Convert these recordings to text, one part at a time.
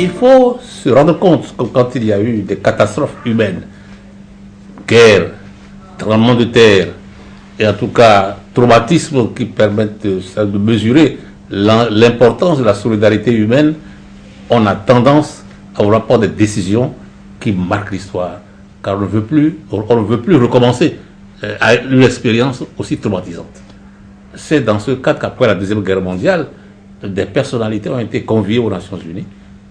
il faut se rendre compte que quand il y a eu des catastrophes humaines, guerre, tremblement de terre, et en tout cas traumatismes qui permettent de mesurer l'importance de la solidarité humaine, on a tendance à vouloir prendre des décisions qui marquent l'histoire, car on ne veut plus recommencer à une expérience aussi traumatisante. C'est dans ce cadre qu'après la Deuxième Guerre mondiale, des personnalités ont été conviées aux Nations Unies,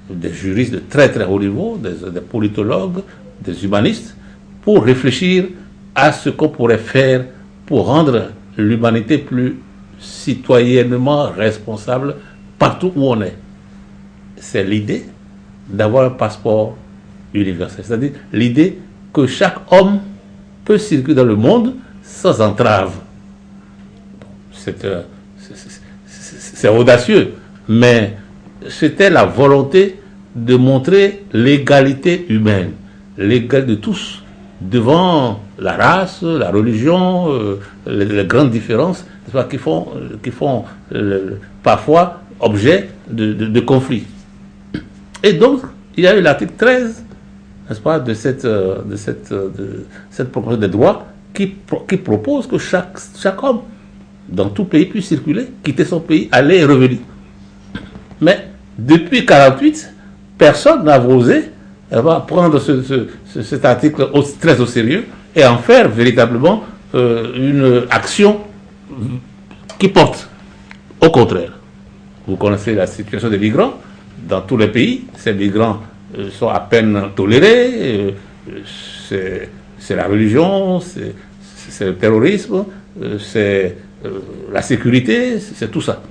des juristes de très très haut niveau, des politologues, des humanistes, pour réfléchir à ce qu'on pourrait faire pour rendre l'humanité plus citoyennement responsable partout où on est. C'est l'idée d'avoir un passeport universel, c'est-à-dire l'idée que chaque homme peut circuler dans le monde sans entrave. C'est audacieux, mais c'était la volonté de montrer l'égalité humaine, l'égalité de tous, devant la race, la religion, les grandes différences qui font parfois objet de conflits. Et donc, il y a eu l'article 13, n'est-ce pas, de cette proposition de droit qui propose que chaque homme dans tout pays puisse circuler, quitter son pays, aller et revenir. Mais depuis 1948, personne n'a osé prendre cet article très au sérieux et en faire véritablement une action qui porte. Au contraire, vous connaissez la situation des migrants dans tous les pays. Ces migrants sont à peine tolérés, c'est la religion, c'est le terrorisme, c'est la sécurité, c'est tout ça.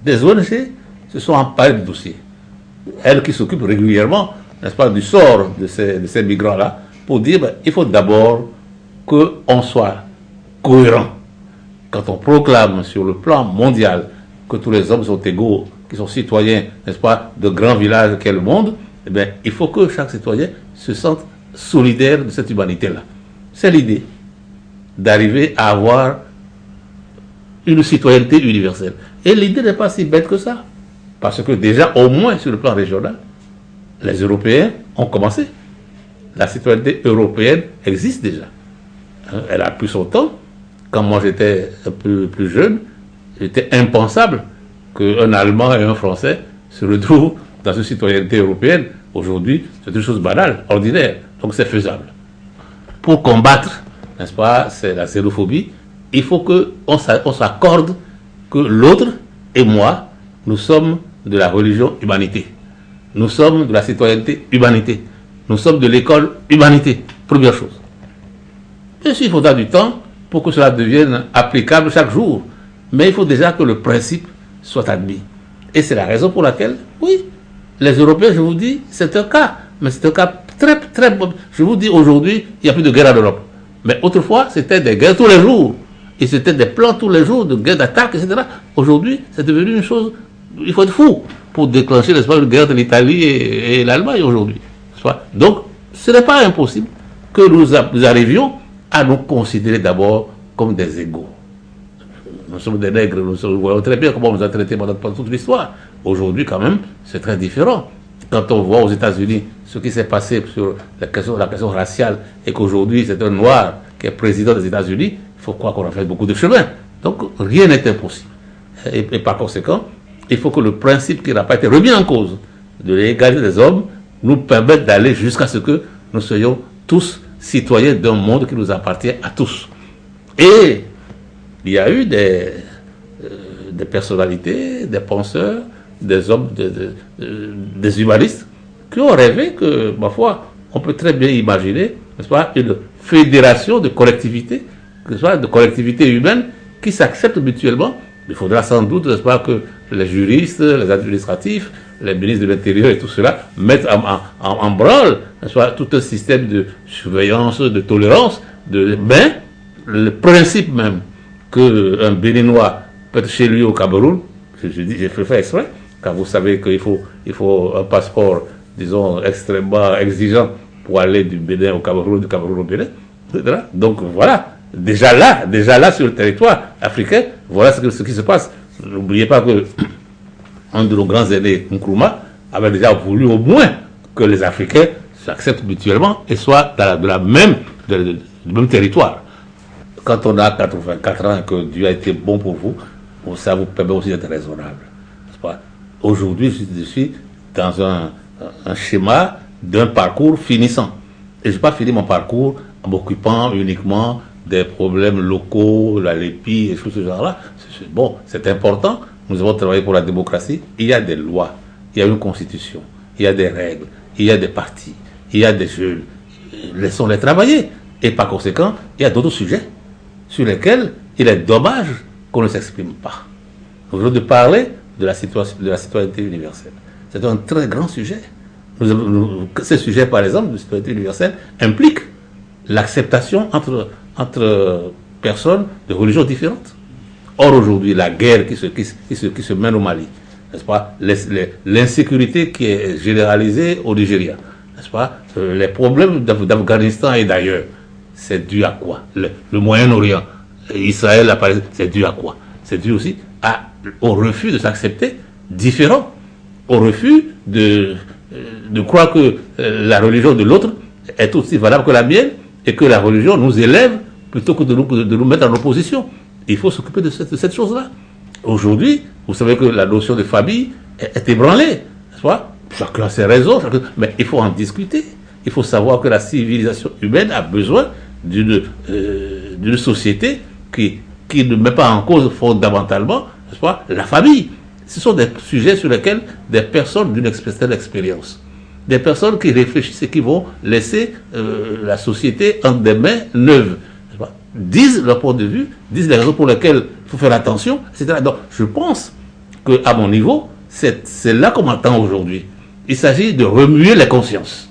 Des ONG se sont emparées du dossier. Elles qui s'occupent régulièrement, n'est-ce pas, du sort de ces migrants-là, pour dire il faut d'abord qu'on soit cohérent. Quand on proclame sur le plan mondial que tous les hommes sont égaux, qui sont citoyens, n'est-ce pas, de grands villages qu'est le monde, eh bien, il faut que chaque citoyen se sente solidaire de cette humanité-là. C'est l'idée d'arriver à avoir une citoyenneté universelle. Et l'idée n'est pas si bête que ça. Parce que déjà, au moins sur le plan régional, les Européens ont commencé. La citoyenneté européenne existe déjà. Elle a pris son temps. Quand moi j'étais un peu plus jeune, c'était impensable qu'un Allemand et un Français se retrouvent dans une citoyenneté européenne. Aujourd'hui, c'est une chose banale, ordinaire. Donc c'est faisable. Pour combattre, n'est-ce pas, c'est la xénophobie, il faut qu'on s'accorde que l'autre et moi, nous sommes de la religion humanité. Nous sommes de la citoyenneté humanité. Nous sommes de l'école humanité. Première chose. Bien sûr, il faudra du temps pour que cela devienne applicable chaque jour. Mais il faut déjà que le principe soit admis. Et c'est la raison pour laquelle, oui, les Européens, je vous dis, c'est un cas. Mais c'est un cas très, très bon. Je vous dis, aujourd'hui, il n'y a plus de guerre en Europe. Mais autrefois, c'était des guerres tous les jours. Et c'était des plans tous les jours de guerre d'attaque, etc. Aujourd'hui, c'est devenu une chose... Il faut être fou pour déclencher une guerre de l'Italie et l'Allemagne aujourd'hui. Donc, ce n'est pas impossible que nous arrivions à nous considérer d'abord comme des égaux. Nous sommes des nègres, nous voyons très bien comment on nous a traités pendant toute l'histoire. Aujourd'hui, quand même, c'est très différent. Quand on voit aux États-Unis ce qui s'est passé sur la question raciale et qu'aujourd'hui, c'est un noir qui est président des États-Unis, il faut croire qu'on a fait beaucoup de chemin. Donc, rien n'est impossible. Et par conséquent, il faut que le principe qui n'a pas été remis en cause de l'égalité des hommes nous permette d'aller jusqu'à ce que nous soyons tous citoyens d'un monde qui nous appartient à tous. Et il y a eu des personnalités, des penseurs, des hommes, des humanistes qui ont rêvé que, ma foi, on peut très bien imaginer, n'est-ce pas, une fédération de collectivités, que ce soit de collectivités humaines qui s'acceptent mutuellement. Il faudra sans doute, n'est-ce pas, que les juristes, les administratifs, les ministres de l'Intérieur et tout cela mettent en branle, n'est-ce pas, tout un système de surveillance, de tolérance, mais le principe même qu'un Béninois peut être chez lui au Cameroun, j'ai fait exprès, car vous savez qu'il faut un passeport, disons, extrêmement exigeant pour aller du Bénin au Cameroun, du Cameroun au Bénin, etc. Donc voilà, déjà là sur le territoire africain, voilà ce qui se passe. N'oubliez pas que un de nos grands aînés, Nkrumah, avait déjà voulu au moins que les Africains s'acceptent mutuellement et soient du même territoire. Quand on a 84 ans et que Dieu a été bon pour vous, ça vous permet aussi d'être raisonnable. Aujourd'hui, je suis dans un schéma d'un parcours finissant. Et je n'ai pas fini mon parcours en m'occupant uniquement des problèmes locaux, la lépie et tout ce genre-là. Bon, c'est important. Nous avons travaillé pour la démocratie. Il y a des lois, il y a une constitution, il y a des règles, il y a des partis, il y a des jeux. Laissons-les travailler. Et par conséquent, il y a d'autres sujets sur lesquels il est dommage qu'on ne s'exprime pas. Aujourd'hui, de parler de la citoyenneté universelle. C'est un très grand sujet. Ce sujet, par exemple, de citoyenneté universelle, implique l'acceptation entre personnes de religions différentes. Or, aujourd'hui, la guerre qui se mène au Mali, n'est-ce pas, l'insécurité qui est généralisée au Nigeria, n'est-ce pas, les problèmes d'Afghanistan et d'ailleurs, c'est dû à quoi? Le Moyen-Orient, Israël, c'est dû à quoi? C'est dû aussi au refus de s'accepter différent, au refus de croire que la religion de l'autre est aussi valable que la mienne et que la religion nous élève plutôt que de nous mettre en opposition. Il faut s'occuper de cette chose-là. Aujourd'hui, vous savez que la notion de famille est ébranlée. Chacun a ses raisons, mais il faut en discuter. Il faut savoir que la civilisation humaine a besoin d'une société qui ne met pas en cause fondamentalement, n'est-ce pas, la famille. Ce sont des sujets sur lesquels des personnes d'une certaine expérience, des personnes qui réfléchissent et qui vont laisser la société entre des mains neuves, disent leur point de vue, disent les raisons pour lesquelles il faut faire attention, etc. Donc, je pense qu'à mon niveau, c'est là qu'on m'entend aujourd'hui. Il s'agit de remuer les consciences.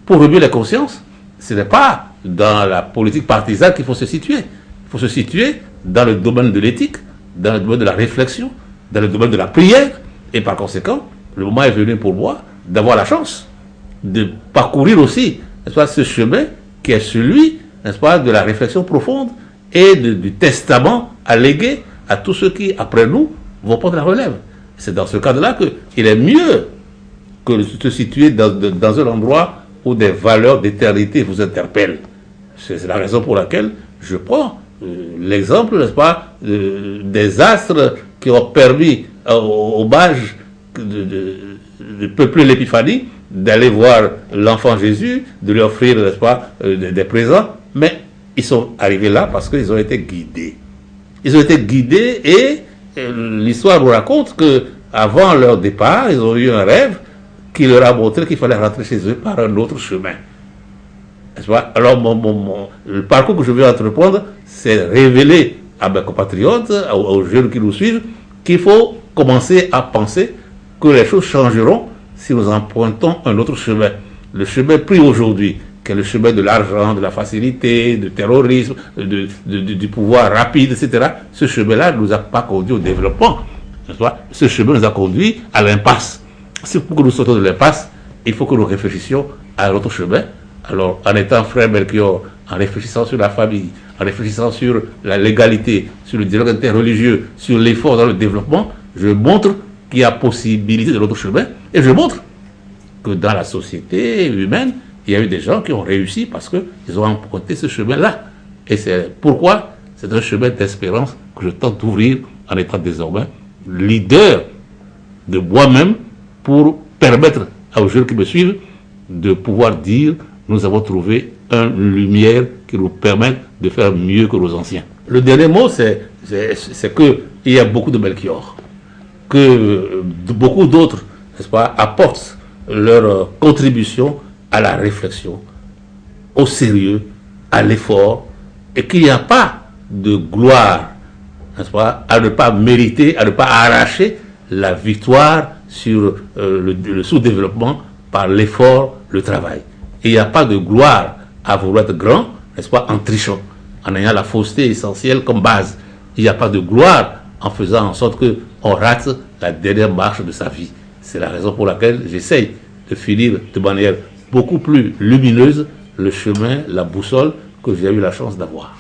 Pour remuer les consciences, ce n'est pas dans la politique partisane qu'il faut se situer. Il faut se situer dans le domaine de l'éthique, dans le domaine de la réflexion, dans le domaine de la prière. Et par conséquent, le moment est venu pour moi d'avoir la chance de parcourir aussi, n'est-ce pas, ce chemin qui est celui, n'est-ce pas, de la réflexion profonde et du testament à léguer à tous ceux qui, après nous, vont prendre la relève. C'est dans ce cadre-là qu'il est mieux que de se situer dans un endroit où des valeurs d'éternité vous interpellent. C'est la raison pour laquelle je prends l'exemple, n'est-ce pas, des astres qui ont permis aux mages de peupler l'épiphanie, d'aller voir l'enfant Jésus, de lui offrir, n'est-ce pas, des présents, mais ils sont arrivés là parce qu'ils ont été guidés. Ils ont été guidés et l'histoire nous raconte qu'avant leur départ, ils ont eu un rêve qui leur a montré qu'il fallait rentrer chez eux par un autre chemin. Alors, le parcours que je vais entreprendre, c'est révéler à mes compatriotes, aux jeunes qui nous suivent, qu'il faut commencer à penser que les choses changeront si nous empruntons un autre chemin. Le chemin pris aujourd'hui, qui est le chemin de l'argent, de la facilité, du terrorisme, du pouvoir rapide, etc. Ce chemin-là ne nous a pas conduit au développement. Ce chemin nous a conduit à l'impasse. Si pour que nous sortions de l'impasse, il faut que nous réfléchissions à un autre chemin. Alors, en étant frère Melchior, en réfléchissant sur la famille, en réfléchissant sur la légalité, sur le dialogue interreligieux, sur l'effort dans le développement, je montre qu'il y a possibilité de l'autre chemin, et je montre que dans la société humaine, il y a eu des gens qui ont réussi parce qu'ils ont emprunté ce chemin-là. Et c'est pourquoi c'est un chemin d'espérance que je tente d'ouvrir en étant désormais leader de moi-même pour permettre aux jeunes qui me suivent de pouvoir dire nous avons trouvé une lumière qui nous permet de faire mieux que nos anciens. Le dernier mot, c'est qu'il y a beaucoup de Melchior, que beaucoup d'autres, n'est-ce pas, apportent leur contribution à la réflexion, au sérieux, à l'effort, et qu'il n'y a pas de gloire, n'est-ce pas, à ne pas mériter, à ne pas arracher la victoire sur le sous-développement par l'effort, le travail. Et il n'y a pas de gloire à vouloir être grand, n'est-ce pas, en trichant, en ayant la fausseté essentielle comme base. Il n'y a pas de gloire en faisant en sorte qu'on rate la dernière marche de sa vie. C'est la raison pour laquelle j'essaye de finir de manière beaucoup plus lumineuse le chemin, la boussole que j'ai eu la chance d'avoir.